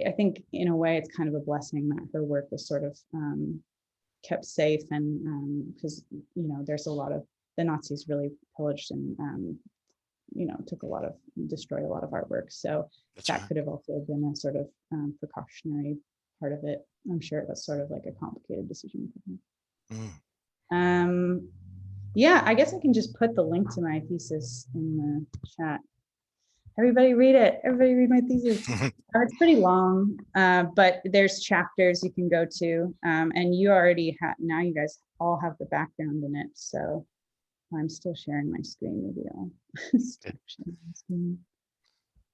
I think in a way it's kind of a blessing that her work was sort of kept safe, and because there's a lot of, the Nazis really pillaged and destroyed a lot of artwork. So that could have also been a sort of precautionary part of it. I'm sure it was sort of like a complicated decision for her. Yeah, I guess I can just put the link to my thesis in the chat. Everybody read it. Everybody read my thesis. It's pretty long, but there's chapters you can go to, and you already have, now you guys all have the background in it. So I'm still sharing my screen. Maybe I'll stop sharing my screen.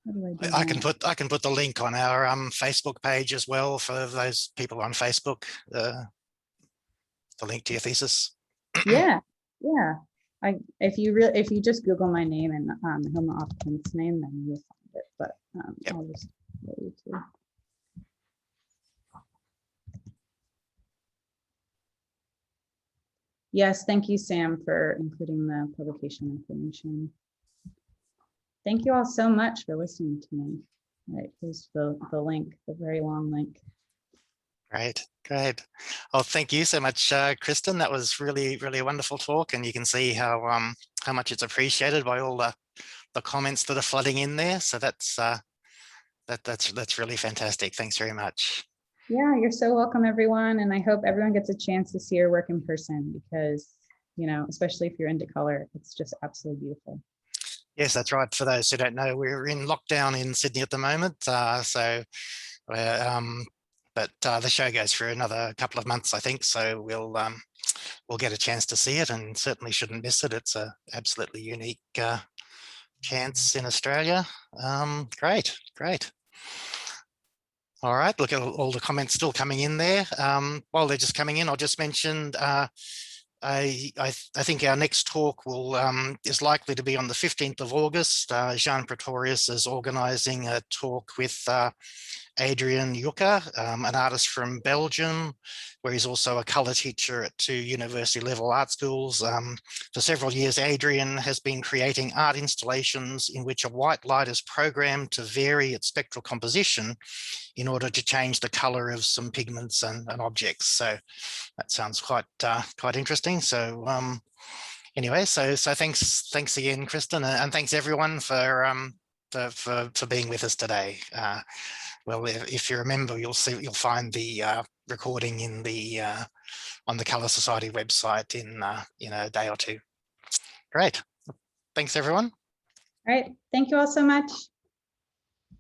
How do I do I that? can put the link on our Facebook page as well for those people on Facebook. The link to your thesis. Yeah, yeah. If you just Google my name and Hilma Klint's name, then you'll find it. But Yep. I'll just let you to. Yes, thank you, Sam, for including the publication information. Thank you all so much for listening to me. All right, here's the link, the very long link. Great, great. Well, thank you so much, Kristen. That was really, really a wonderful talk, and you can see how much it's appreciated by all the comments that are flooding in there. So that's really fantastic. Thanks very much. Yeah, you're so welcome, everyone. And I hope everyone gets a chance to see your work in person because, you know, especially if you're into color, it's just absolutely beautiful. Yes, that's right. For those who don't know, we're in lockdown in Sydney at the moment. But the show goes for another couple of months, I think. So we'll get a chance to see it, and certainly shouldn't miss it. It's a absolutely unique chance in Australia. Great, great. All right, look at all the comments still coming in there. While they're just coming in, I'll just mention I think our next talk will is likely to be on the 15th of August. Jean Pretorius is organising a talk with Adrian Yucca, an artist from Belgium, where he's also a colour teacher at 2 university level art schools. For several years, Adrian has been creating art installations in which a white light is programmed to vary its spectral composition in order to change the colour of some pigments and objects. So that sounds quite interesting. So anyway, so thanks again, Kristen, and thanks everyone for being with us today. Well, if you remember, you'll find the recording in the on the Colour Society website in a day or two. Great. Thanks, everyone. All right. Thank you all so much.